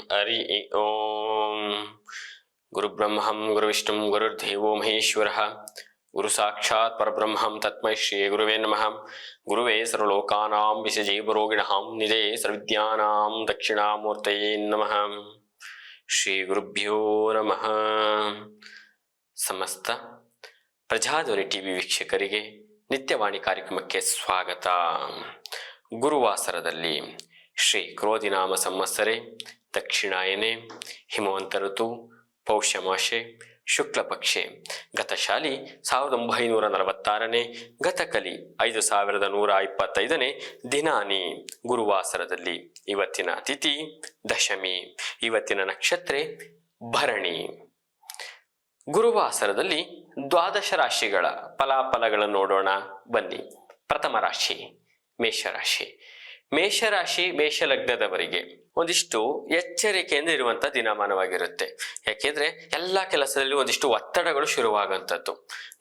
ಹರಿ ಓಂ. ಗುರುಬ್ರಹ್ಮಂ ಗುರುವಿಷ್ಣುಂ ಗುರುರ್ದೇವೋ ಮಹೇಶ್ವರಃ ಗುರು ಸಾಕ್ಷಾತ್ ಪರಬ್ರಹ್ಮಂ ತಸ್ಮೈ ಶ್ರೀ ಗುರುವೇ ನಮಃ. ಗುರುವೇ ಸರ್ವಲೋಕಾನಾಂ ವಿಷಜೀವರೋಗಿಣಃ ನಿಧೇ ಸರ್ವವಿದ್ಯಾನಾಂ ದಕ್ಷಿಣಾಮೂರ್ತಯೇ ನಮಃ. ಶ್ರೀ ಗುರುಭ್ಯೋ ನಮಃ. ಸಮಸ್ತ ಪ್ರಜಾಧ್ವನಿ ಟಿವಿ ವೀಕ್ಷಕರಿಗೆ ನಿತ್ಯವಾಣಿ ಕಾರ್ಯಕ್ರಮಕ್ಕೆ ಸ್ವಾಗತ. ಗುರುವಾಸರದಲ್ಲಿ ಶ್ರೀ ಕ್ರೋಧಿನಾಮ ಸಂವತ್ಸರೆ ದಕ್ಷಿಣಾಯನೆ ಹಿಮವಂತ ಋತು ಪೌಷ್ಯಮಾಸೆ ಶುಕ್ಲಪಕ್ಷೆ ಗತಶಾಲಿ 1946ನೇ ಗತಕಲಿ 5125ನೇ ದಿನಾನಿ ಗುರುವಾಸರದಲ್ಲಿ ಇವತ್ತಿನ ತಿಥಿ ದಶಮಿ. ಇವತ್ತಿನ ನಕ್ಷತ್ರ ಭರಣಿ. ಗುರುವಾಸರದಲ್ಲಿ ದ್ವಾದಶ ರಾಶಿಗಳ ಫಲಾಫಲಗಳನ್ನು ನೋಡೋಣ ಬನ್ನಿ. ಪ್ರಥಮ ರಾಶಿ ಮೇಷರಾಶಿ. ಮೇಷರಾಶಿ ಮೇಷಲಗ್ನದವರಿಗೆ ಒಂದಿಷ್ಟು ಎಚ್ಚರಿಕೆಯಿಂದ ಇರುವಂತ ದಿನಮಾನವಾಗಿರುತ್ತೆ. ಯಾಕೆಂದ್ರೆ ಎಲ್ಲಾ ಕೆಲಸದಲ್ಲಿ ಒಂದಿಷ್ಟು ಒತ್ತಡಗಳು ಶುರುವಾಗಂಥದ್ದು.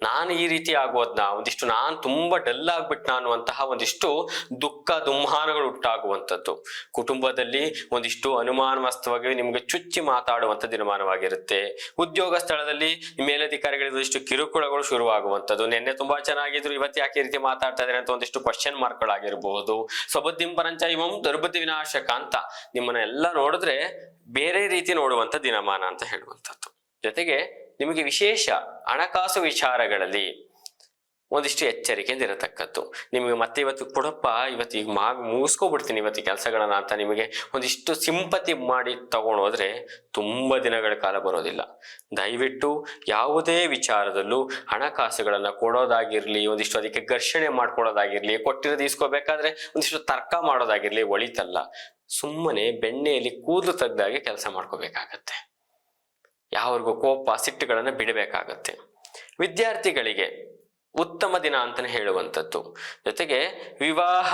ನಾನು ಈ ರೀತಿ ಆಗೋದ್ನ ಒಂದಿಷ್ಟು ನಾನು ತುಂಬಾ ಡಲ್ ಆಗ್ಬಿಟ್ನ ಅನ್ನುವಂತಹ ಒಂದಿಷ್ಟು ದುಃಖ ದುಮ್ಮಾನಗಳು ಉಂಟಾಗುವಂಥದ್ದು. ಕುಟುಂಬದಲ್ಲಿ ಒಂದಿಷ್ಟು ಅನುಮಾನಾಸ್ಪದವಾಗಿ ನಿಮ್ಗೆ ಚುಚ್ಚಿ ಮಾತಾಡುವಂತ ದಿನಮಾನವಾಗಿರುತ್ತೆ. ಉದ್ಯೋಗ ಸ್ಥಳದಲ್ಲಿ ಮೇಲಧಿಕಾರಿಗಳಿಗೆ ಒಂದಿಷ್ಟು ಕಿರುಕುಳಗಳು ಶುರುವಾಗುವಂಥದ್ದು. ನಿನ್ನೆ ತುಂಬಾ ಚೆನ್ನಾಗಿದ್ರು, ಇವತ್ತು ಯಾಕೆ ಈ ರೀತಿ ಮಾತಾಡ್ತಾ ಇದ್ದಾರೆ ಅಂತ ಒಂದಿಷ್ಟು ಕ್ವಶನ್ ಮಾರ್ಕ್ಗಳಾಗಿರ್ಬಹುದು. ಸ್ವಬುದ್ಧಿಂಪರಂಚ ಇವಂ ದುರ್ಬುದ್ಧಿ ವಿನಾಶಕ ಅಂತ ನಿಮ್ಮನ್ನ ಎಲ್ಲ ನೋಡಿದ್ರೆ ಬೇರೆ ರೀತಿ ನೋಡುವಂತ ದಿನಮಾನ ಅಂತ ಹೇಳುವಂಥದ್ದು. ಜೊತೆಗೆ ನಿಮಗೆ ವಿಶೇಷ ಹಣಕಾಸು ವಿಚಾರಗಳಲ್ಲಿ ಒಂದಿಷ್ಟು ಎಚ್ಚರಿಕೆಯಿಂದ ಇರತಕ್ಕದ್ದು. ನಿಮಗೆ ಮತ್ತೆ ಇವತ್ತು ಕೊಡಪ್ಪ, ಇವತ್ತು ಈಗ ಮುಗಿಸ್ಕೊಬಿಡ್ತೀನಿ ಇವತ್ತು ಕೆಲಸಗಳನ್ನ ಅಂತ ನಿಮಗೆ ಒಂದಿಷ್ಟು ಸಿಂಪತಿ ಮಾಡಿ ತಗೊಂಡೋದ್ರೆ ತುಂಬಾ ದಿನಗಳ ಕಾಲ ಬರೋದಿಲ್ಲ. ದಯವಿಟ್ಟು ಯಾವುದೇ ವಿಚಾರದಲ್ಲೂ ಹಣಕಾಸುಗಳನ್ನ ಕೊಡೋದಾಗಿರ್ಲಿ, ಒಂದಿಷ್ಟು ಅದಕ್ಕೆ ಘರ್ಷಣೆ ಮಾಡ್ಕೊಡೋದಾಗಿರ್ಲಿ, ಕೊಟ್ಟಿರೋದು ಇಸ್ಕೋಬೇಕಾದ್ರೆ ಒಂದಿಷ್ಟು ತರ್ಕ ಮಾಡೋದಾಗಿರ್ಲಿ ಒಳಿತಲ್ಲ. ಸುಮ್ಮನೆ ಬೆಣ್ಣೆಯಲ್ಲಿ ಕೂದಲು ತೆಗ್ದಾಗೆ ಕೆಲಸ ಮಾಡ್ಕೋಬೇಕಾಗತ್ತೆ. ಯಾವ್ರಿಗೂ ಕೋಪ ಸಿಟ್ಟುಗಳನ್ನ ಬಿಡಬೇಕಾಗತ್ತೆ. ವಿದ್ಯಾರ್ಥಿಗಳಿಗೆ ಉತ್ತಮ ದಿನ ಅಂತಾನೆ ಹೇಳುವಂಥದ್ದು. ಜೊತೆಗೆ ವಿವಾಹ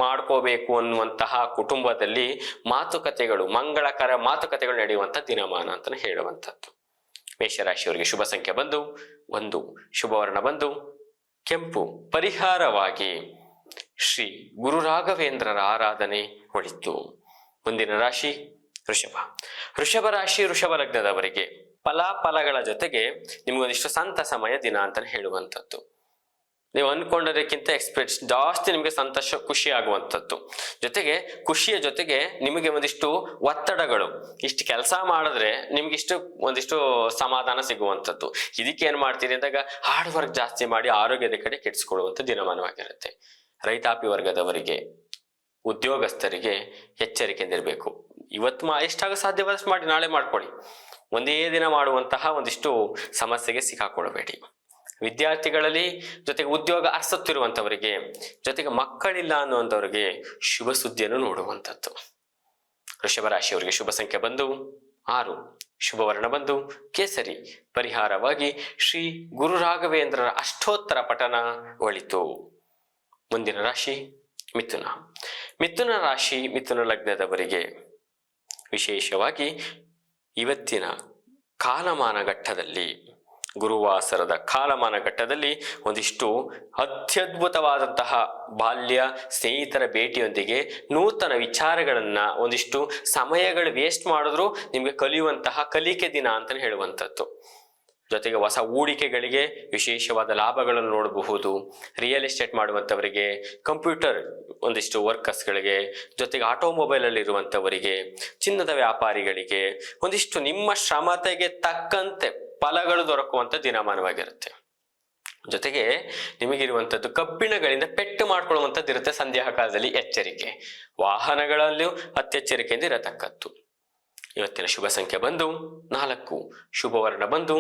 ಮಾಡ್ಕೋಬೇಕು ಅನ್ನುವಂತಹ ಕುಟುಂಬದಲ್ಲಿ ಮಾತುಕತೆಗಳು, ಮಂಗಳಕರ ಮಾತುಕತೆಗಳು ನಡೆಯುವಂತ ದಿನಮಾನ ಅಂತಾನೆ ಹೇಳುವಂಥದ್ದು. ಮೇಷರಾಶಿಯವರಿಗೆ ಶುಭ ಸಂಖ್ಯೆ ಬಂದು 1, ಶುಭವರ್ಣ ಬಂದು ಕೆಂಪು. ಪರಿಹಾರವಾಗಿ ಶ್ರೀ ಗುರು ರಾಘವೇಂದ್ರರ ಆರಾಧನೆ ಒಳಿತು. ಮುಂದಿನ ರಾಶಿ ವೃಷಭ. ವೃಷಭ ರಾಶಿ ವೃಷಭ ಲಗ್ನದವರಿಗೆ ಫಲಾಫಲಗಳ ಜೊತೆಗೆ ನಿಮ್ಗೊಂದಿಷ್ಟು ಸಂತಸಮಯ ದಿನ ಅಂತ ಹೇಳುವಂಥದ್ದು. ನೀವು ಅನ್ಕೊಂಡೋದಕ್ಕಿಂತ ಎಕ್ಸ್ಪೆಕ್ಟ್ ಜಾಸ್ತಿ ನಿಮಗೆ ಸಂತೋಷ ಖುಷಿ ಆಗುವಂಥದ್ದು. ಜೊತೆಗೆ ಖುಷಿಯ ಜೊತೆಗೆ ನಿಮಗೆ ಒಂದಿಷ್ಟು ಒತ್ತಡಗಳು, ಇಷ್ಟು ಕೆಲಸ ಮಾಡಿದ್ರೆ ನಿಮ್ಗಿಷ್ಟು ಒಂದಿಷ್ಟು ಸಮಾಧಾನ ಸಿಗುವಂಥದ್ದು. ಇದಕ್ಕೆ ಏನ್ ಮಾಡ್ತೀರಿ ಅಂದಾಗ ಹಾರ್ಡ್ ವರ್ಕ್ ಜಾಸ್ತಿ ಮಾಡಿ ಆರೋಗ್ಯದ ಕಡೆ ಕೆಡಿಸ್ಕೊಳ್ಳುವಂಥ ದಿನಮಾನವಾಗಿರುತ್ತೆ. ರೈತಾಪಿ ವರ್ಗದವರಿಗೆ, ಉದ್ಯೋಗಸ್ಥರಿಗೆ ಎಚ್ಚರಿಕೆಯಿಂದ ಇರಬೇಕು. ಇವತ್ತು ಎಷ್ಟಾಗ ಸಾಧ್ಯವಾದಷ್ಟು ಮಾಡಿ ನಾಳೆ ಮಾಡ್ಕೊಳ್ಳಿ. ಒಂದೇ ದಿನ ಮಾಡುವಂತಹ ಒಂದಿಷ್ಟು ಸಮಸ್ಯೆಗೆ ಸಿಕ್ಕಾಕೊಳ್ಳಬೇಡಿ. ವಿದ್ಯಾರ್ಥಿಗಳಲ್ಲಿ, ಜೊತೆಗೆ ಉದ್ಯೋಗ ಅರಸುತ್ತಿರುವಂಥವರಿಗೆ, ಜೊತೆಗೆ ಮಕ್ಕಳಿಲ್ಲ ಅನ್ನುವಂಥವ್ರಿಗೆ ಶುಭ ಸುದ್ದಿಯನ್ನು ನೋಡುವಂಥದ್ದು. ವೃಷಭ ರಾಶಿಯವರಿಗೆ ಶುಭ ಸಂಖ್ಯೆ ಬಂದು 6, ಶುಭವರ್ಣ ಬಂದು ಕೇಸರಿ. ಪರಿಹಾರವಾಗಿ ಶ್ರೀ ಗುರು ರಾಘವೇಂದ್ರರ ಅಷ್ಟೋತ್ತರ ಪಠನ ಒಳಿತು. ಮುಂದಿನ ರಾಶಿ ಮಿಥುನ. ಮಿಥುನ ರಾಶಿ ಮಿಥುನ ಲಗ್ನದವರಿಗೆ ವಿಶೇಷವಾಗಿ ಇವತ್ತಿನ ಕಾಲಮಾನ ಘಟ್ಟದಲ್ಲಿ, ಗುರುವಾಸರದ ಕಾಲಮಾನ ಘಟ್ಟದಲ್ಲಿ ಒಂದಿಷ್ಟು ಅತ್ಯದ್ಭುತವಾದಂತಹ ಬಾಲ್ಯ ಸ್ನೇಹಿತರ ಭೇಟಿಯೊಂದಿಗೆ ನೂತನ ವಿಚಾರಗಳನ್ನ, ಒಂದಿಷ್ಟು ಸಮಯಗಳು ವೇಸ್ಟ್ ಮಾಡಿದ್ರು ನಿಮ್ಗೆ ಕಲಿಯುವಂತಹ ಕಲಿಕೆ ದಿನ ಅಂತ ಹೇಳುವಂಥದ್ದು. ಜೊತೆಗೆ ಹೊಸ ಹೂಡಿಕೆಗಳಿಗೆ ವಿಶೇಷವಾದ ಲಾಭಗಳನ್ನು ನೋಡಬಹುದು. ರಿಯಲ್ ಎಸ್ಟೇಟ್ ಮಾಡುವಂಥವರಿಗೆ, ಕಂಪ್ಯೂಟರ್ ಒಂದಿಷ್ಟು ವರ್ಕರ್ಸ್ಗಳಿಗೆ, ಜೊತೆಗೆ ಆಟೋಮೊಬೈಲ್ ಅಲ್ಲಿ ಇರುವಂಥವರಿಗೆ, ಚಿನ್ನದ ವ್ಯಾಪಾರಿಗಳಿಗೆ ಒಂದಿಷ್ಟು ನಿಮ್ಮ ಶ್ರಮತೆಗೆ ತಕ್ಕಂತೆ ಫಲಗಳು ದೊರಕುವಂತ ದಿನಮಾನವಾಗಿರುತ್ತೆ. ಜೊತೆಗೆ ನಿಮಗಿರುವಂಥದ್ದು ಕಬ್ಬಿಣಗಳಿಂದ ಪೆಟ್ಟು ಮಾಡ್ಕೊಳ್ಳುವಂಥದ್ದು ಇರುತ್ತೆ. ಸಂಧ್ಯಾ ಕಾಲದಲ್ಲಿ ಎಚ್ಚರಿಕೆ. ವಾಹನಗಳಲ್ಲೂ ಅತ್ಯೆಚ್ಚರಿಕೆಯಿಂದ ಇರತಕ್ಕದ್ದು. ಇವತ್ತಿನ ಶುಭ ಸಂಖ್ಯೆ ಬಂದು 4, ಶುಭವರ್ಣ ಬಂದು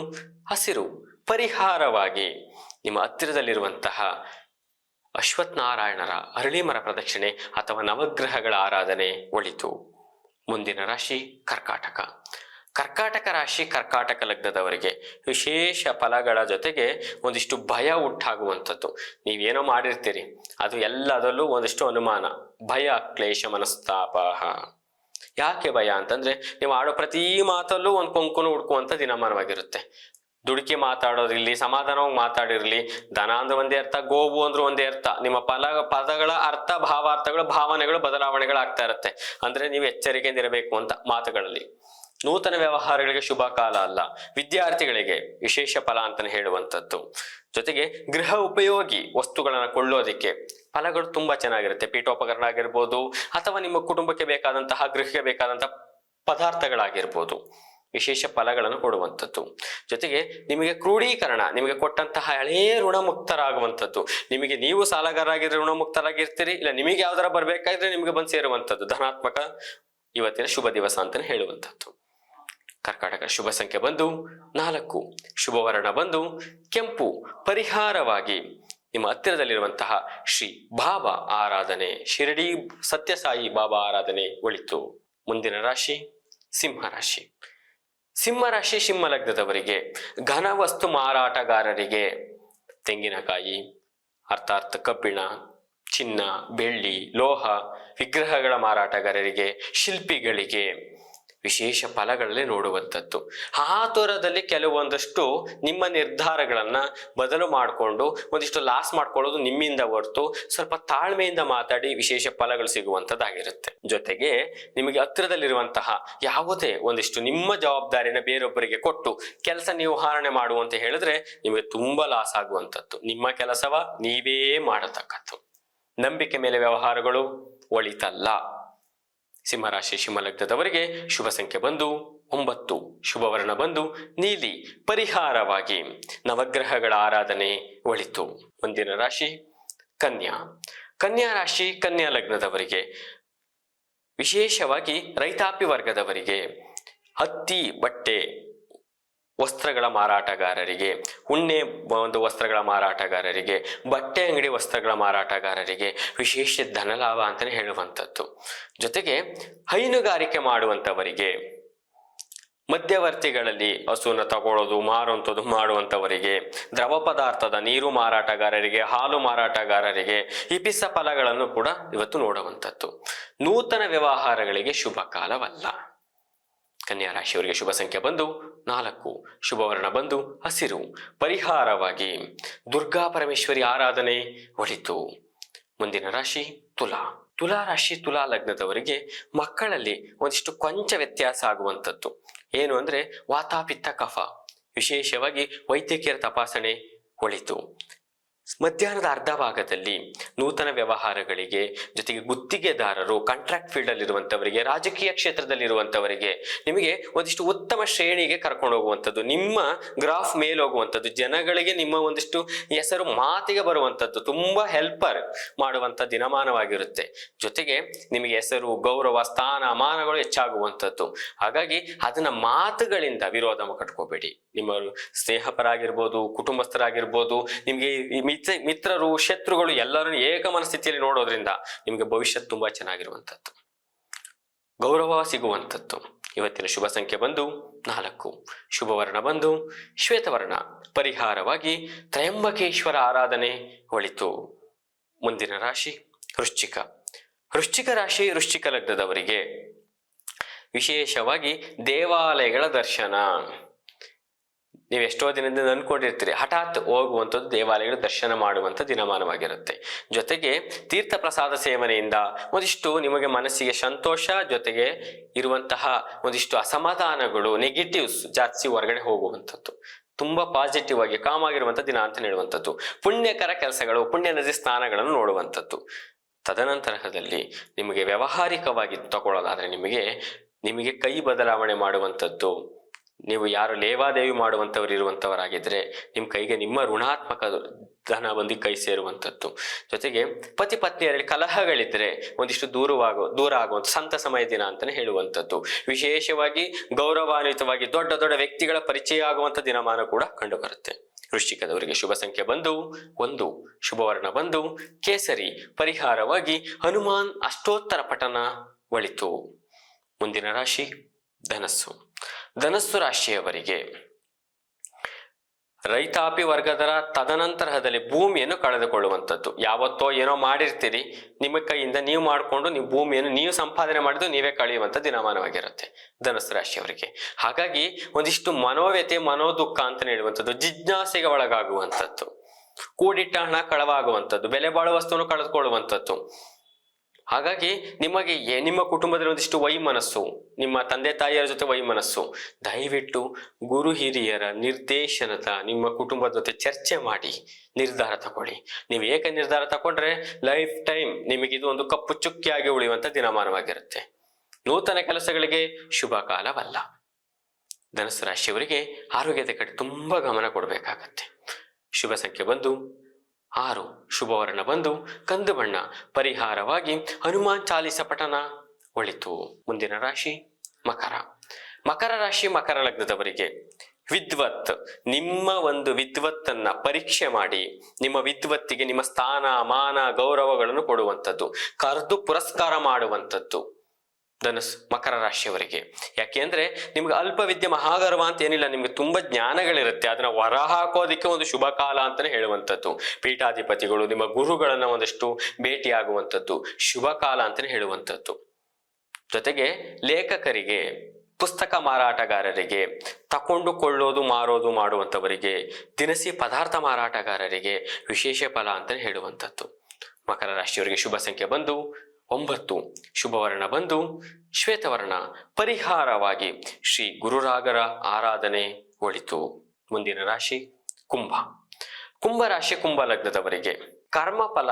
ಹಸಿರು. ಪರಿಹಾರವಾಗಿ ನಿಮ್ಮ ಹತ್ತಿರದಲ್ಲಿರುವಂತಹ ಅಶ್ವತ್ಥನಾರಾಯಣರ ಅರಳಿ ಮರ ಪ್ರದಕ್ಷಿಣೆ ಅಥವಾ ನವಗ್ರಹಗಳ ಆರಾಧನೆ ಒಳಿತು. ಮುಂದಿನ ರಾಶಿ ಕರ್ಕಾಟಕ. ಕರ್ಕಾಟಕ ರಾಶಿ ಕರ್ಕಾಟಕ ಲಗ್ನದವರಿಗೆ ವಿಶೇಷ ಫಲಗಳ ಜೊತೆಗೆ ಒಂದಿಷ್ಟು ಭಯ ಉಂಟಾಗುವಂಥದ್ದು. ನೀವೇನೋ ಮಾಡಿರ್ತೀರಿ, ಅದು ಎಲ್ಲದರಲ್ಲೂ ಒಂದಿಷ್ಟು ಅನುಮಾನ, ಭಯ, ಕ್ಲೇಶ, ಮನಸ್ತಾಪ. ಯಾಕೆ ಭಯ ಅಂತಂದ್ರೆ ನೀವು ಆಡೋ ಪ್ರತಿ ಮಾತಲ್ಲೂ ಒಂದು ಕೊಂಕುನು ಹುಡ್ಕುವಂತ ದಿನಮಾನವಾಗಿರುತ್ತೆ. ದುಡುಕಿ ಮಾತಾಡೋದಿರ್ಲಿ, ಸಮಾಧಾನವಾಗಿ ಮಾತಾಡಿರ್ಲಿ. ಧನ ಅಂದ್ರೆ ಒಂದೇ ಅರ್ಥ, ಗೋವು ಅಂದ್ರೆ ಒಂದೇ ಅರ್ಥ. ನಿಮ್ಮ ಪದಗಳ ಅರ್ಥ, ಭಾವಾರ್ಥಗಳು, ಭಾವನೆಗಳು ಬದಲಾವಣೆಗಳಾಗ್ತಾ ಇರುತ್ತೆ. ಅಂದ್ರೆ ನೀವು ಎಚ್ಚರಿಕೆಯಿಂದ ಇರಬೇಕು ಅಂತ ಮಾತುಗಳಲ್ಲಿ. ನೂತನ ವ್ಯವಹಾರಗಳಿಗೆ ಶುಭ ಕಾಲ ಅಲ್ಲ, ವಿದ್ಯಾರ್ಥಿಗಳಿಗೆ ವಿಶೇಷ ಫಲ ಅಂತಾನೆ ಹೇಳುವಂಥದ್ದು. ಜೊತೆಗೆ ಗೃಹ ಉಪಯೋಗಿ ವಸ್ತುಗಳನ್ನ ಕೊಳ್ಳೋದಿಕ್ಕೆ ಫಲಗಳು ತುಂಬಾ ಚೆನ್ನಾಗಿರುತ್ತೆ. ಪೀಠೋಪಕರಣ ಆಗಿರ್ಬೋದು, ಅಥವಾ ನಿಮ್ಮ ಕುಟುಂಬಕ್ಕೆ ಬೇಕಾದಂತಹ, ಗೃಹಕ್ಕೆ ಬೇಕಾದಂತಹ ಪದಾರ್ಥಗಳಾಗಿರ್ಬೋದು, ವಿಶೇಷ ಫಲಗಳನ್ನು ಕೊಡುವಂಥದ್ದು. ಜೊತೆಗೆ ನಿಮಗೆ ಕ್ರೋಢೀಕರಣ, ನಿಮಗೆ ಕೊಟ್ಟಂತಹ ಹಳೆಯ ಋಣಮುಕ್ತರಾಗುವಂಥದ್ದು. ನಿಮಗೆ ನೀವು ಸಾಲಗಾರರಾಗಿದ್ರೆ ಋಣಮುಕ್ತರಾಗಿರ್ತೀರಿ, ಇಲ್ಲ ನಿಮಗೆ ಯಾವ್ದಾರ ಬರ್ಬೇಕಾದ್ರೆ ನಿಮಗೆ ಬಂದು ಸೇರುವಂಥದ್ದು. ಧನಾತ್ಮಕ ಇವತ್ತಿನ ಶುಭ ದಿವಸ ಅಂತಾನೆ ಹೇಳುವಂಥದ್ದು. ಕರ್ಕಾಟಕ ಶುಭ ಸಂಖ್ಯೆ ಬಂದು 4, ಶುಭ ವರ್ಣ ಬಂದು ಕೆಂಪು. ಪರಿಹಾರವಾಗಿ ನಿಮ್ಮ ಹತ್ತಿರದಲ್ಲಿರುವಂತಹ ಶ್ರೀ ಬಾಬಾ ಆರಾಧನೆ, ಶಿರಡಿ ಸತ್ಯಸಾಯಿ ಬಾಬಾ ಆರಾಧನೆ ಒಳಿತು. ಮುಂದಿನ ರಾಶಿ ಸಿಂಹರಾಶಿ. ಸಿಂಹರಾಶಿ ಸಿಂಹ ಲಗ್ನದವರಿಗೆ, ಘನವಸ್ತು ಮಾರಾಟಗಾರರಿಗೆ, ತೆಂಗಿನಕಾಯಿ ಅರ್ಥಾತ್ ಕಬ್ಬಿಣ, ಚಿನ್ನ, ಬೆಳ್ಳಿ, ಲೋಹ ವಿಗ್ರಹಗಳ ಮಾರಾಟಗಾರರಿಗೆ, ಶಿಲ್ಪಿಗಳಿಗೆ ವಿಶೇಷ ಫಲಗಳಲ್ಲಿ ನೋಡುವಂಥದ್ದು. ಆತುರದಲ್ಲಿ ಕೆಲವೊಂದಷ್ಟು ನಿಮ್ಮ ನಿರ್ಧಾರಗಳನ್ನ ಬದಲು ಮಾಡಿಕೊಂಡು ಒಂದಿಷ್ಟು ಲಾಸ್ ಮಾಡ್ಕೊಳ್ಳೋದು ನಿಮ್ಮಿಂದ ಹೊರತು ಸ್ವಲ್ಪ ತಾಳ್ಮೆಯಿಂದ ಮಾತಾಡಿ ವಿಶೇಷ ಫಲಗಳು ಸಿಗುವಂಥದ್ದಾಗಿರುತ್ತೆ. ಜೊತೆಗೆ ನಿಮಗೆ ಹತ್ತಿರದಲ್ಲಿರುವಂತಹ ಯಾವುದೇ ಒಂದಿಷ್ಟು ನಿಮ್ಮ ಜವಾಬ್ದಾರಿನ ಬೇರೊಬ್ಬರಿಗೆ ಕೊಟ್ಟು ಕೆಲಸ ನಿರ್ವಹಣೆ ಮಾಡುವಂತ ಹೇಳಿದ್ರೆ ನಿಮಗೆ ತುಂಬಾ ಲಾಸ್ ಆಗುವಂಥದ್ದು. ನಿಮ್ಮ ಕೆಲಸವ ನೀವೇ ಮಾಡತಕ್ಕದ್ದು. ನಂಬಿಕೆ ಮೇಲೆ ವ್ಯವಹಾರಗಳು ಒಳಿತಲ್ಲ. ಸಿಂಹರಾಶಿ ಸಿಂಹಲಗ್ನದವರಿಗೆ ಶುಭ ಸಂಖ್ಯೆ ಬಂದು 9, ಶುಭ ವರ್ಣ ಬಂದು ನೀಲಿ. ಪರಿಹಾರವಾಗಿ ನವಗ್ರಹಗಳ ಆರಾಧನೆ ಒಳಿತು. ಮುಂದಿನ ರಾಶಿ ಕನ್ಯಾ. ಕನ್ಯಾ ರಾಶಿ ಕನ್ಯಾ ಲಗ್ನದವರಿಗೆ, ವಿಶೇಷವಾಗಿ ರೈತಾಪಿ ವರ್ಗದವರಿಗೆ, ಹತ್ತಿ ಬಟ್ಟೆ ವಸ್ತ್ರಗಳ ಮಾರಾಟಗಾರರಿಗೆ, ಉಣ್ಣೆ ಒಂದು ವಸ್ತ್ರಗಳ ಮಾರಾಟಗಾರರಿಗೆ, ಬಟ್ಟೆ ಅಂಗಡಿ ವಸ್ತ್ರಗಳ ಮಾರಾಟಗಾರರಿಗೆ ವಿಶೇಷ ಧನಲಾಭ ಅಂತಾನೆ ಹೇಳುವಂಥದ್ದು. ಜೊತೆಗೆ ಹೈನುಗಾರಿಕೆ ಮಾಡುವಂಥವರಿಗೆ, ಮಧ್ಯವರ್ತಿಗಳಲ್ಲಿ ಹಸುನ ತಗೊಳ್ಳೋದು ಮಾರುವಂಥದ್ದು ಮಾಡುವಂಥವರಿಗೆ, ದ್ರವ ಪದಾರ್ಥದ ನೀರು ಮಾರಾಟಗಾರರಿಗೆ, ಹಾಲು ಮಾರಾಟಗಾರರಿಗೆ ಇಪಿಸ ಫಲಗಳನ್ನು ಕೂಡ ಇವತ್ತು ನೋಡುವಂಥದ್ದು. ನೂತನ ವ್ಯವಹಾರಗಳಿಗೆ ಶುಭ ಕಾಲವಲ್ಲ. ಕನ್ಯಾ ರಾಶಿಯವರಿಗೆ ಶುಭ ಸಂಖ್ಯೆ ಬಂದು 4, ಶುಭ ವರ್ಣ ಬಂದು ಹಸಿರು. ಪರಿಹಾರವಾಗಿ ದುರ್ಗಾ ಪರಮೇಶ್ವರಿ ಆರಾಧನೆ ಒಳಿತು. ಮುಂದಿನ ರಾಶಿ ತುಲಾ. ತುಲಾ ರಾಶಿ ತುಲಾ ಲಗ್ನದವರಿಗೆ ಮಕ್ಕಳಲ್ಲಿ ಒಂದಿಷ್ಟು ಕೊಂಚ ವ್ಯತ್ಯಾಸ ಆಗುವಂಥದ್ದು. ಏನು ಅಂದ್ರೆ ವಾತಾಪಿತ್ತ ಕಫ, ವಿಶೇಷವಾಗಿ ವೈದ್ಯಕೀಯ ತಪಾಸಣೆ ಒಳಿತು. ಮಧ್ಯಾಹ್ನದ ಅರ್ಧ ಭಾಗದಲ್ಲಿ ನೂತನ ವ್ಯವಹಾರಗಳಿಗೆ, ಜೊತೆಗೆ ಗುತ್ತಿಗೆದಾರರು, ಕಾಂಟ್ರಾಕ್ಟ್ ಫೀಲ್ಡ್ ಅಲ್ಲಿ ಇರುವಂತವರಿಗೆ, ರಾಜಕೀಯ ಕ್ಷೇತ್ರದಲ್ಲಿರುವಂತವರಿಗೆ ನಿಮಗೆ ಒಂದಿಷ್ಟು ಉತ್ತಮ ಶ್ರೇಣಿಗೆ ಕರ್ಕೊಂಡು ಹೋಗುವಂಥದ್ದು, ನಿಮ್ಮ ಗ್ರಾಫ್ ಮೇಲೆ ಹೋಗುವಂಥದ್ದು, ಜನಗಳಿಗೆ ನಿಮ್ಮ ಒಂದಿಷ್ಟು ಹೆಸರು ಮಾತಿಗೆ ಬರುವಂಥದ್ದು, ತುಂಬಾ ಹೆಲ್ಪರ್ ಮಾಡುವಂತ ದಿನಮಾನವಾಗಿರುತ್ತೆ. ಜೊತೆಗೆ ನಿಮಗೆ ಹೆಸರು, ಗೌರವ, ಸ್ಥಾನ ಮಾನಗಳು ಹೆಚ್ಚಾಗುವಂಥದ್ದು. ಹಾಗಾಗಿ ಅದನ್ನ ಮಾತುಗಳಿಂದ ವಿರೋಧ ಕಟ್ಕೋಬೇಡಿ. ನಿಮ್ಮ ಸ್ನೇಹಪರಾಗಿರ್ಬೋದು, ಕುಟುಂಬಸ್ಥರಾಗಿರ್ಬೋದು, ನಿಮ್ಗೆ ಮಿತ್ರರು, ಶತ್ರುಗಳು ಎಲ್ಲರನ್ನು ಏಕ ಮನಸ್ಥಿತಿಯಲ್ಲಿ ನೋಡೋದ್ರಿಂದ ನಿಮಗೆ ಭವಿಷ್ಯ ತುಂಬಾ ಚೆನ್ನಾಗಿರುವಂಥದ್ದು, ಗೌರವ ಸಿಗುವಂಥದ್ದು. ಇವತ್ತಿನ ಶುಭ ಸಂಖ್ಯೆ ಬಂದು 4, ಶುಭ ವರ್ಣ ಬಂದು ಶ್ವೇತವರ್ಣ. ಪರಿಹಾರವಾಗಿ ತ್ರಯಂಬಕೇಶ್ವರ ಆರಾಧನೆ ಒಳಿತು. ಮುಂದಿನ ರಾಶಿ ವೃಶ್ಚಿಕ. ವೃಶ್ಚಿಕ ರಾಶಿ ವೃಶ್ಚಿಕ ಲಗ್ನದವರಿಗೆ ವಿಶೇಷವಾಗಿ ದೇವಾಲಯಗಳ ದರ್ಶನ. ನೀವು ಎಷ್ಟೋ ದಿನದಿಂದ ಅನ್ಕೊಂಡಿರ್ತೀರಿ, ಹಠಾತ್ ಹೋಗುವಂಥದ್ದು ದೇವಾಲಯಗಳ ದರ್ಶನ ಮಾಡುವಂಥ ದಿನಮಾನವಾಗಿರುತ್ತೆ. ಜೊತೆಗೆ ತೀರ್ಥ ಪ್ರಸಾದ ಸೇವನೆಯಿಂದ ಒಂದಿಷ್ಟು ನಿಮಗೆ ಮನಸ್ಸಿಗೆ ಸಂತೋಷ, ಜೊತೆಗೆ ಇರುವಂತಹ ಒಂದಿಷ್ಟು ಅಸಮಾಧಾನಗಳು, ನೆಗೆಟಿವ್ಸ್ ಜಾಸ್ತಿ ಹೊರಗಡೆ ಹೋಗುವಂಥದ್ದು. ತುಂಬಾ ಪಾಸಿಟಿವ್ ಆಗಿ ಕಾಮ್ ಆಗಿರುವಂಥ ದಿನ ಅಂತ ಹೇಳುವಂಥದ್ದು. ಪುಣ್ಯಕರ ಕೆಲಸಗಳು, ಪುಣ್ಯ ನದಿ ಸ್ನಾನಗಳನ್ನು ನೋಡುವಂಥದ್ದು. ತದನಂತರದಲ್ಲಿ ನಿಮಗೆ ವ್ಯಾವಹಾರಿಕವಾಗಿ ತಗೊಳ್ಳೋದಾದ್ರೆ ನಿಮಗೆ ಕೈ ಬದಲಾವಣೆ ಮಾಡುವಂಥದ್ದು. ನೀವು ಯಾರು ಲೇವಾದೇವಿ ಮಾಡುವಂಥವ್ರು ಇರುವಂಥವರಾಗಿದ್ರೆ ನಿಮ್ಮ ಕೈಗೆ ನಿಮ್ಮ ಋಣಾತ್ಮಕ ಧನ ಬಂದು ಕೈ ಸೇರುವಂಥದ್ದು. ಜೊತೆಗೆ ಪತಿ ಪತ್ನಿಯರಲ್ಲಿ ಕಲಹಗಳಿದ್ರೆ ಒಂದಿಷ್ಟು ದೂರ ಆಗುವಂಥ ಸಂತ ಸಮಯ ದಿನ ಅಂತಾನೆ ಹೇಳುವಂಥದ್ದು. ವಿಶೇಷವಾಗಿ ಗೌರವಾನ್ವಿತವಾಗಿ ದೊಡ್ಡ ದೊಡ್ಡ ವ್ಯಕ್ತಿಗಳ ಪರಿಚಯ ಆಗುವಂಥ ದಿನಮಾನ ಕೂಡ ಕಂಡು ಬರುತ್ತೆ. ವೃಶ್ಚಿಕದವರಿಗೆ ಶುಭ ಸಂಖ್ಯೆ ಬಂದು 1, ಶುಭ ವರ್ಣ ಬಂದು ಕೇಸರಿ. ಪರಿಹಾರವಾಗಿ ಹನುಮಾನ್ ಅಷ್ಟೋತ್ತರ ಪಠನ ಒಳಿತು. ಮುಂದಿನ ರಾಶಿ ಧನಸ್ಸು. ಧನಸ್ಸು ರಾಶಿಯವರಿಗೆ ರೈತಾಪಿ ವರ್ಗದರ ತದನಂತರದಲ್ಲಿ ಭೂಮಿಯನ್ನು ಕಳೆದುಕೊಳ್ಳುವಂಥದ್ದು. ಯಾವತ್ತೋ ಏನೋ ಮಾಡಿರ್ತೀರಿ, ನಿಮ್ಮ ಕೈಯಿಂದ ನೀವು ಮಾಡಿಕೊಂಡು ನೀವು ಭೂಮಿಯನ್ನು ನೀವು ಸಂಪಾದನೆ ಮಾಡಿದ್ದು ನೀವೇ ಕಳೆಯುವಂಥ ದಿನಮಾನವಾಗಿರುತ್ತೆ ಧನುಸ್ಸು ರಾಶಿಯವರಿಗೆ. ಹಾಗಾಗಿ ಒಂದಿಷ್ಟು ಮನೋವ್ಯತೆ, ಮನೋದುಃಖ ಅಂತ ಹೇಳುವಂಥದ್ದು, ಜಿಜ್ಞಾಸೆಗೆ ಒಳಗಾಗುವಂಥದ್ದು, ಕೂಡಿಟ್ಟ ಹಣ ಕಳವಾಗುವಂಥದ್ದು, ಬೆಲೆ ಬಾಳುವ ವಸ್ತುವನ್ನು ಕಳೆದುಕೊಳ್ಳುವಂಥದ್ದು. ಹಾಗಾಗಿ ನಿಮಗೆ ನಿಮ್ಮ ಕುಟುಂಬದಲ್ಲಿ ಒಂದಿಷ್ಟು ವೈಮನಸ್ಸು, ನಿಮ್ಮ ತಂದೆ ತಾಯಿಯರ ಜೊತೆ ವೈಮನಸ್ಸು. ದಯವಿಟ್ಟು ಗುರು ಹಿರಿಯರ ನಿರ್ದೇಶನದ ನಿಮ್ಮ ಕುಟುಂಬದ ಜೊತೆ ಚರ್ಚೆ ಮಾಡಿ ನಿರ್ಧಾರ ತಗೊಳ್ಳಿ. ನೀವು ಏಕ ನಿರ್ಧಾರ ತಗೊಂಡ್ರೆ ಲೈಫ್ ಟೈಮ್ ನಿಮಗಿದು ಒಂದು ಕಪ್ಪು ಚುಕ್ಕಿಯಾಗಿ ಉಳಿಯುವಂಥ ದಿನಮಾನವಾಗಿರುತ್ತೆ. ನೂತನ ಕೆಲಸಗಳಿಗೆ ಶುಭ ಕಾಲವಲ್ಲ. ಧನುಸ್ಸು ರಾಶಿಯವರಿಗೆ ಆರೋಗ್ಯದ ಕಡೆ ತುಂಬಾ ಗಮನ ಕೊಡಬೇಕಾಗತ್ತೆ. ಶುಭ ಸಂಖ್ಯೆ ಬಂದು 6, ಶುಭವರ್ಣ ಬಂದು ಕಂದು ಬಣ್ಣ, ಪರಿಹಾರವಾಗಿ ಹನುಮಾನ್ ಚಾಲಿಸ ಪಠನ ಒಳಿತು. ಮುಂದಿನ ರಾಶಿ ಮಕರ. ಮಕರ ರಾಶಿ, ಮಕರ ಲಗ್ನದವರಿಗೆ ವಿದ್ವತ್, ನಿಮ್ಮ ಒಂದು ವಿದ್ವತ್ತನ್ನ ಪರೀಕ್ಷೆ ಮಾಡಿ ನಿಮ್ಮ ವಿದ್ವತ್ತಿಗೆ ನಿಮ್ಮ ಸ್ಥಾನ ಮಾನ ಗೌರವಗಳನ್ನು ಕೊಡುವಂಥದ್ದು, ಕರೆದು ಪುರಸ್ಕಾರ ಮಾಡುವಂಥದ್ದು ಮಕರ ರಾಶಿಯವರಿಗೆ. ಯಾಕೆಂದ್ರೆ ನಿಮ್ಗೆ ಅಲ್ಪ ವಿದ್ಯೆ ಮಹಾಗರ್ವ ಅಂತ ಏನಿಲ್ಲ, ನಿಮ್ಗೆ ತುಂಬಾ ಜ್ಞಾನಗಳಿರುತ್ತೆ, ಅದನ್ನ ಹೊರ ಹಾಕೋದಿಕ್ಕೆ ಒಂದು ಶುಭ ಕಾಲ ಅಂತಾನೆ ಹೇಳುವಂಥದ್ದು. ಪೀಠಾಧಿಪತಿಗಳು, ನಿಮ್ಮ ಗುರುಗಳನ್ನ ಒಂದಷ್ಟು ಭೇಟಿಯಾಗುವಂಥದ್ದು ಶುಭ ಕಾಲ ಅಂತಾನೆ ಹೇಳುವಂಥದ್ದು. ಜೊತೆಗೆ ಲೇಖಕರಿಗೆ, ಪುಸ್ತಕ ಮಾರಾಟಗಾರರಿಗೆ, ತಕೊಂಡುಕೊಳ್ಳೋದು ಮಾರೋದು ಮಾಡುವಂಥವರಿಗೆ, ದಿನಸಿ ಪದಾರ್ಥ ಮಾರಾಟಗಾರರಿಗೆ ವಿಶೇಷ ಫಲ ಅಂತಾನೆ ಹೇಳುವಂಥದ್ದು. ಮಕರ ರಾಶಿಯವರಿಗೆ ಶುಭ ಸಂಖ್ಯೆ ಬಂದು 9, ಶುಭವರ್ಣ ಬಂದು ಶ್ವೇತವರ್ಣ, ಪರಿಹಾರವಾಗಿ ಶ್ರೀ ಗುರುರಾಗರ ಆರಾಧನೆ ಒಳಿತು. ಮುಂದಿನ ರಾಶಿ ಕುಂಭ. ಕುಂಭ ರಾಶಿ, ಕುಂಭ ಲಗ್ನದವರಿಗೆ ಕರ್ಮಫಲ.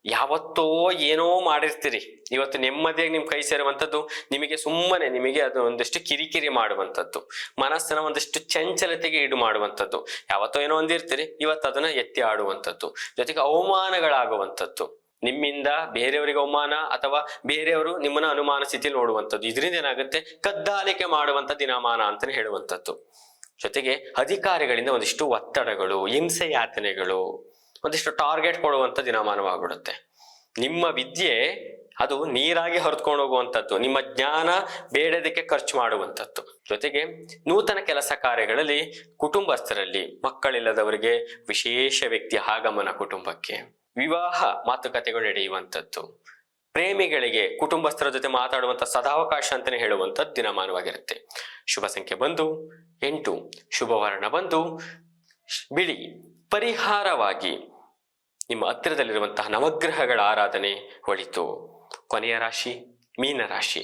ಯಾವತ್ತೋ ಏನೋ ಮಾಡಿರ್ತೀರಿ, ಇವತ್ತು ನೆಮ್ಮದಿಯಾಗಿ ನಿಮ್ ಕೈ ಸೇರುವಂಥದ್ದು ನಿಮಗೆ ಸುಮ್ಮನೆ ನಿಮಗೆ ಅದು ಒಂದಷ್ಟು ಕಿರಿಕಿರಿ ಮಾಡುವಂಥದ್ದು, ಮನಸ್ಸನ್ನ ಒಂದಷ್ಟು ಚಂಚಲತೆಗೆ ಈಡು ಮಾಡುವಂಥದ್ದು. ಯಾವತ್ತೋ ಏನೋ ಒಂದಿರ್ತೀರಿ, ಇವತ್ತು ಅದನ್ನ ಎತ್ತಿ ಆಡುವಂಥದ್ದು. ಜೊತೆಗೆ ಅವಮಾನಗಳಾಗುವಂಥದ್ದು, ನಿಮ್ಮಿಂದ ಬೇರೆಯವರಿಗೆ ಅವಮಾನ ಅಥವಾ ಬೇರೆಯವರು ನಿಮ್ಮನ್ನ ಅನುಮಾನ ಸ್ಥಿತಿಯಲ್ಲಿ ನೋಡುವಂಥದ್ದು. ಇದರಿಂದ ಏನಾಗುತ್ತೆ, ಕದ್ದಾಲಿಕೆ ಮಾಡುವಂಥ ದಿನಮಾನ ಅಂತಾನೆ ಹೇಳುವಂಥದ್ದು. ಜೊತೆಗೆ ಅಧಿಕಾರಿಗಳಿಂದ ಒಂದಿಷ್ಟು ಒತ್ತಡಗಳು, ಹಿಂಸೆ ಯಾತನೆಗಳು, ಒಂದಿಷ್ಟು ಟಾರ್ಗೆಟ್ ಕೊಡುವಂಥ ದಿನಮಾನವಾಗ್ಬಿಡುತ್ತೆ. ನಿಮ್ಮ ವಿದ್ಯೆ ಅದು ನೀರಾಗಿ ಹೊರತ್ಕೊಂಡು ಹೋಗುವಂಥದ್ದು, ನಿಮ್ಮ ಜ್ಞಾನ ಬೇಡದಕ್ಕೆ ಖರ್ಚು ಮಾಡುವಂಥದ್ದು. ಜೊತೆಗೆ ನೂತನ ಕೆಲಸ ಕಾರ್ಯಗಳಲ್ಲಿ ಕುಟುಂಬಸ್ಥರಲ್ಲಿ, ಮಕ್ಕಳಿಲ್ಲದವರಿಗೆ ವಿಶೇಷ ವ್ಯಕ್ತಿ ಆಗಮನ ಕುಟುಂಬಕ್ಕೆ, ವಿವಾಹ ಮಾತುಕತೆಗಳು ನಡೆಯುವಂಥದ್ದು, ಪ್ರೇಮಿಗಳಿಗೆ ಕುಟುಂಬಸ್ಥರ ಜೊತೆ ಮಾತಾಡುವಂಥ ಸದಾವಕಾಶ ಅಂತಾನೆ ಹೇಳುವಂಥದ್ದು ದಿನಮಾನವಾಗಿರುತ್ತೆ. ಶುಭ ಸಂಖ್ಯೆ ಬಂದು 8, ಶುಭವರ್ಣ ಬಂದು ಬಿಳಿ, ಪರಿಹಾರವಾಗಿ ನಿಮ್ಮ ಹತ್ತಿರದಲ್ಲಿರುವಂತಹ ನವಗ್ರಹಗಳ ಆರಾಧನೆ ಒಳಿತು. ಕೊನೆಯ ರಾಶಿ ಮೀನರಾಶಿ.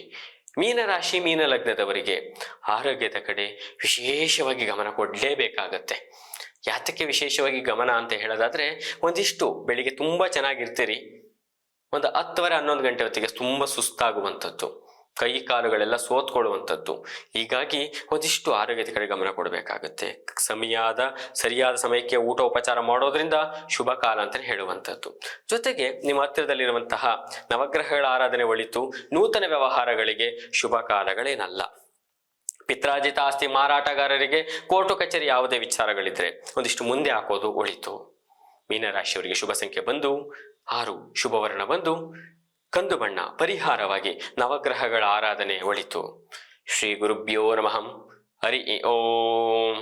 ಮೀನರಾಶಿ, ಮೀನ ಲಗ್ನದವರಿಗೆ ಆರೋಗ್ಯದ ಕಡೆ ವಿಶೇಷವಾಗಿ ಗಮನ ಕೊಡಲೇಬೇಕಾಗತ್ತೆ. ಯಾತಕ್ಕೆ ವಿಶೇಷವಾಗಿ ಗಮನ ಅಂತ ಹೇಳೋದಾದ್ರೆ, ಒಂದಿಷ್ಟು ಬೆಳಿಗ್ಗೆ ತುಂಬಾ ಚೆನ್ನಾಗಿರ್ತೀರಿ, ಒಂದು 10:11 ಗಂಟೆ ಹೊತ್ತಿಗೆ ತುಂಬಾ ಸುಸ್ತಾಗುವಂಥದ್ದು, ಕೈ ಕಾಲುಗಳೆಲ್ಲ ಸೋತ್ಕೊಳ್ಳುವಂಥದ್ದು. ಹೀಗಾಗಿ ಒಂದಿಷ್ಟು ಆರೋಗ್ಯದ ಕಡೆ ಗಮನ ಕೊಡಬೇಕಾಗುತ್ತೆ. ಸರಿಯಾದ ಸಮಯಕ್ಕೆ ಊಟ ಉಪಚಾರ ಮಾಡೋದ್ರಿಂದ ಶುಭ ಕಾಲ ಅಂತ ಹೇಳುವಂಥದ್ದು. ಜೊತೆಗೆ ನಿಮ್ಮ ಹತ್ತಿರದಲ್ಲಿರುವಂತಹ ನವಗ್ರಹಗಳ ಆರಾಧನೆ ಒಳಿತು. ನೂತನ ವ್ಯವಹಾರಗಳಿಗೆ ಶುಭ ಕಾಲಗಳೇನಲ್ಲ. ಪಿತ್ರಾರ್ಜಿತ ಆಸ್ತಿ ಮಾರಾಟಗಾರರಿಗೆ ಕೋರ್ಟು ಕಚೇರಿ ಯಾವುದೇ ವಿಚಾರಗಳಿದ್ರೆ ಒಂದಿಷ್ಟು ಮುಂದೆ ಹಾಕೋದು ಒಳಿತು. ಮೀನರಾಶಿಯವರಿಗೆ ಶುಭ ಸಂಖ್ಯೆ ಬಂದು 6, ಶುಭವರ್ಣ ಬಂದು ಕಂದು ಬಣ್ಣ, ಪರಿಹಾರವಾಗಿ ನವಗ್ರಹಗಳ ಆರಾಧನೆ ಒಳಿತು. ಶ್ರೀ ಗುರುಭ್ಯೋ ನಮಃ. ಹರಿ ಓಂ.